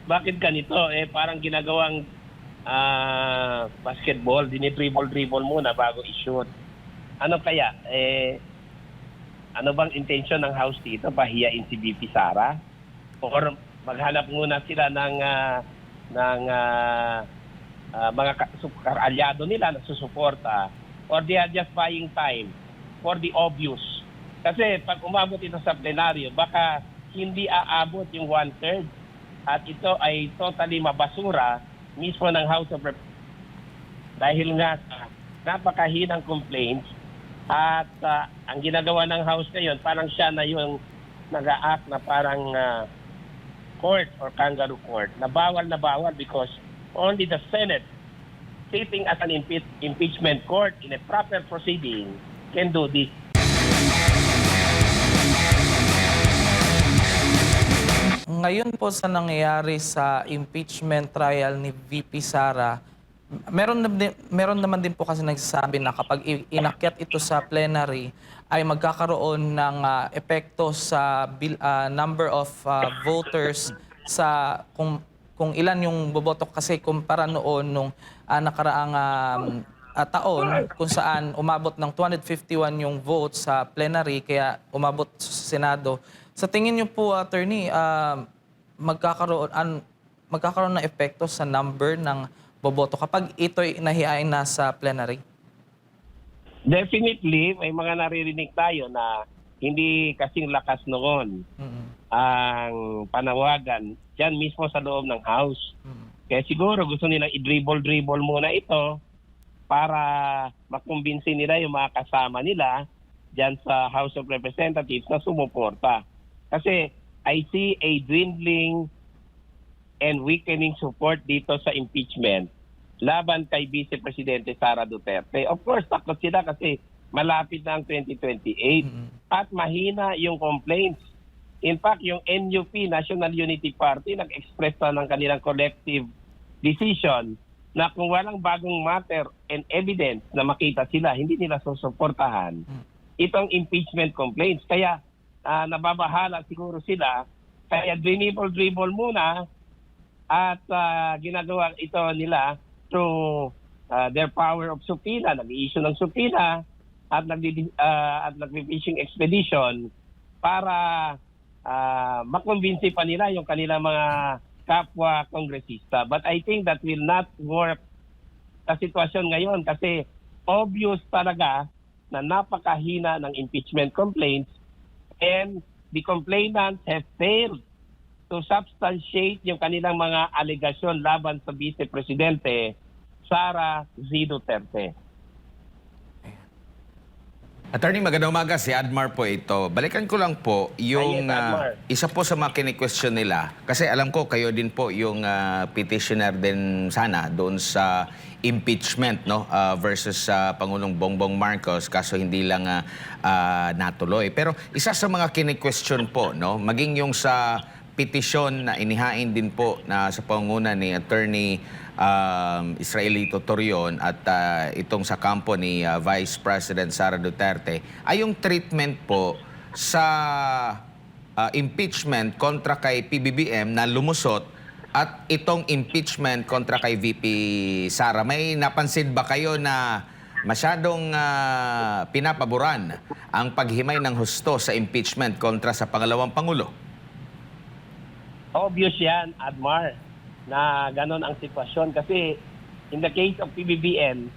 bakit ganito? Parang ginagawang basketball, dinidribble-dribble muna bago i-shoot. Ano kaya? Ano bang intention ng House dito? Pahiyain si VP Sara? Or maghanap muna sila ng mga kaalyado nila na susuporta? Or they are just buying time for the obvious? Kasi pag umabot ito sa plenaryo, baka hindi aabot yung 1/3 at ito ay totally mabasura mismo ng House of Representatives dahil nga sa napakahinang complaints at ang ginagawa ng House ngayon parang siya na yung nag-a-act na parang court or kangaroo court na bawal because only the Senate sitting as an impeachment court in a proper proceeding can do this. Ngayon po sa nangyayari sa impeachment trial ni VP Sara, meron naman din po kasi nagsasabi na kapag inakyat ito sa plenary ay magkakaroon ng epekto sa number of voters sa kung ilan yung boboto kasi kumpara noon nung nakaraang taon kung saan umabot ng 251 yung votes sa plenary kaya umabot sa Senado. Sa tingin niyo po, attorney, magkakaroon ng epekto sa number ng boboto kapag ito'y nahihain na sa plenary? Definitely, may mga naririnig tayo na hindi kasing lakas noon ang panawagan dyan mismo sa loob ng House. Kaya siguro gusto nilang i-dribble-dribble muna ito para makumbinsi nila yung mga kasama nila dyan sa House of Representatives na sumuporta. Kasi I see a dwindling and weakening support dito sa impeachment laban kay Vice Presidente Sara Duterte. Of course, takot sila kasi malapit na ang 2028 at mahina yung complaints. In fact, yung NUP, National Unity Party, nag-express na ng kanilang collective decision na kung walang bagong matter and evidence na makita sila, hindi nila susuportahan itong impeachment complaints. Kaya nababahala siguro sila, kaya dribble muna at ginagawa ito nila through their power of subpoena, nag-i-issue ng subpoena at nag-fishing expedition para makumbinsi pa nila yung kanilang mga kapwa kongresista. But I think that will not work sa sitwasyon ngayon kasi obvious talaga na napakahina ng impeachment complaints and the complainants have failed to substantiate yung kanilang mga alegasyon laban sa Vice Presidente Sara Z. Duterte. Attorney, magandang umaga. Si Admar po ito. Balikan ko lang po yung isa po sa mga kini-question nila. Kasi alam ko kayo din po yung petitioner din sana doon sa impeachment, no, versus Pangulong Bongbong Marcos, kaso hindi lang natuloy. Pero isa sa mga kini-question po, no, maging yung sa petisyon na inihain din po na sa pangunguna ni Attorney Israelito Torion at itong sa kampo ni Vice President Sara Duterte ay yung treatment po sa impeachment kontra kay PBBM na lumusot at itong impeachment kontra kay VP Sara. May napansin ba kayo na masyadong pinapaboran ang paghimay ng husto sa impeachment kontra sa pangalawang Pangulo? Obvious yan, Admar, na ganon ang sitwasyon. Kasi in the case of PBBM,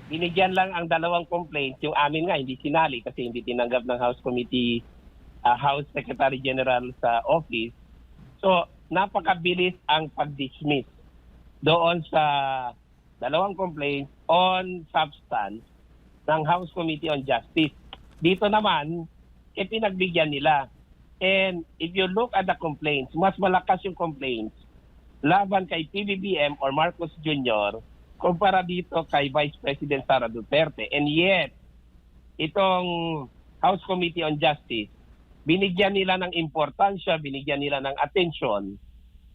binigyan lang ang dalawang complaints. Yung amin nga, hindi sinali kasi hindi tinanggap ng House Committee, House Secretary General sa office. So, napakabilis ang pag-dismiss doon sa dalawang complaints on substance ng House Committee on Justice. Dito naman, pinagbigyan nila. And if you look at the complaints, mas malakas yung complaints laban kay PBBM or Marcos Jr. kumpara dito kay Vice President Sara Duterte. And yet, itong House Committee on Justice, binigyan nila ng importansya, binigyan nila ng atensyon,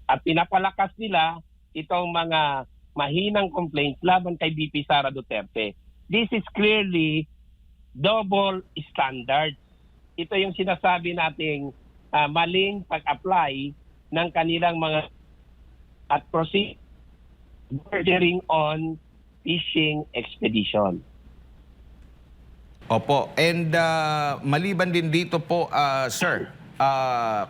at pinapalakas nila itong mga mahinang complaints laban kay VP Sara Duterte. This is clearly double standards. Ito yung sinasabi nating maling pag-apply ng kanilang mga at proceed bordering on fishing expedition. Opo. And maliban din dito po, sir,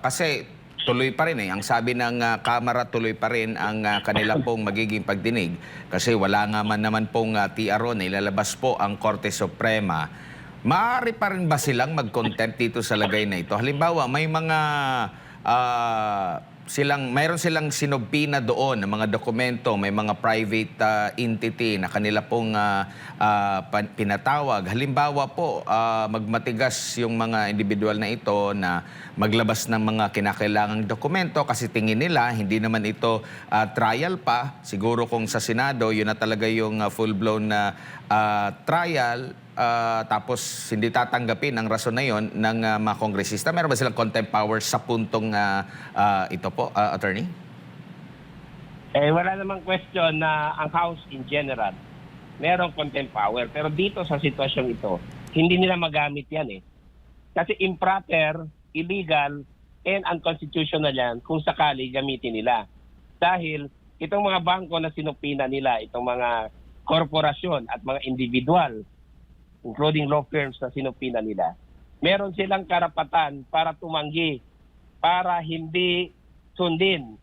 kasi tuloy pa rin ang sabi ng Kamara, tuloy pa rin ang kanila pong magiging pagdinig kasi wala nga man naman pong TRO na ilalabas po ang Korte Suprema. Maaari pa rin ba silang mag-contempt dito sa lagay na ito? Halimbawa, may mga mayroon silang sinubpina doon ng mga dokumento, may mga private entity na kanila pong pinatawag. Halimbawa po, magmatigas yung mga individual na ito na maglabas ng mga kinakailangang dokumento kasi tingin nila hindi naman ito trial pa. Siguro kung sa Senado, yun na talaga yung full-blown na trial. Tapos hindi tatanggapin ang rason na yon ng mga kongresista. Meron ba silang contempt powers sa puntong ito po, attorney? Wala namang question na ang House in general merong contempt power. Pero dito sa sitwasyong ito, hindi nila magamit yan eh. Kasi improper, illegal, and unconstitutional yan kung sakali gamitin nila. Dahil itong mga bangko na sinupina nila, itong mga korporasyon at mga individual, including law firms na sinupina nila, meron silang karapatan para tumanggi, para hindi sundin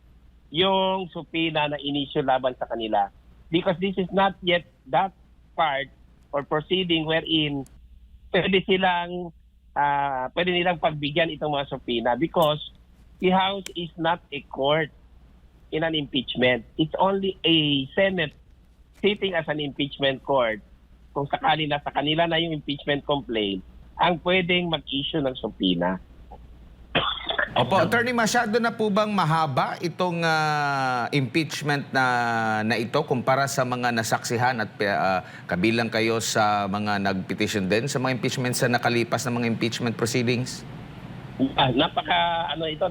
yung supina na inisyo laban sa kanila. Because this is not yet that part or proceeding wherein pwede nilang pagbigyan itong mga supina because the House is not a court in an impeachment. It's only a Senate sitting as an impeachment court. Kung sakali na sa kanila na yung impeachment complaint, ang pwedeng mag-issue ng subpoena. Opo, attorney, masyado na po bang mahaba itong impeachment na ito kumpara sa mga nasaksihan at kabilang kayo sa mga nag-petition din sa mga impeachments sa nakalipas na mga impeachment proceedings?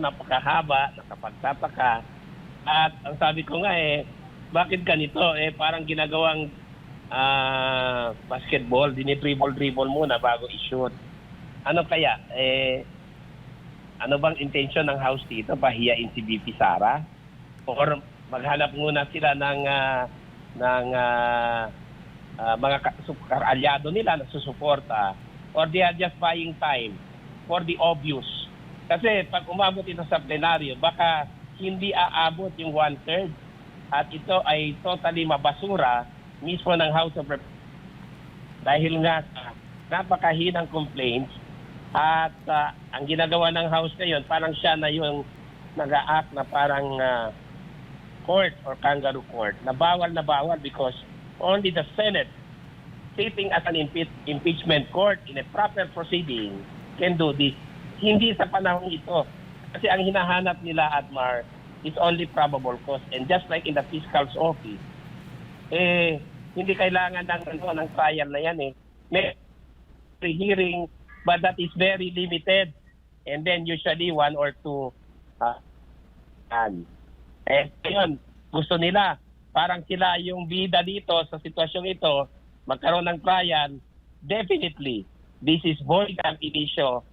Napakahaba, nakapagtataka. At ang sabi ko nga bakit ganito? Parang ginagawang basketball, dinidribble muna bago i-shoot. Ano kaya? Ano bang intention ng House dito? Pahiyain si VP Sara? Or maghanap muna sila ng mga kaalyado nila na susuporta? Or they are just buying time for the obvious? Kasi pag umabot ito sa plenaryo, baka hindi aabot yung 1/3 at ito ay totally mabasura mismo ng House of Representatives dahil nga sa napakahinang complaints at ang ginagawa ng House ngayon parang siya na yung nag-a-act na parang court or kangaroo court na bawal because only the Senate sitting as an impeachment court in a proper proceeding can do this. Hindi sa panahon ito kasi ang hinahanap nila, Admar, is only probable cause, and just like in the fiscal's office hindi kailangan ng trial na yan may hearing but that is very limited and then usually 1 or 2 ngayon gusto nila parang sila yung bida dito sa sitwasyong ito magkaroon ng trial. Definitely this is void ab initio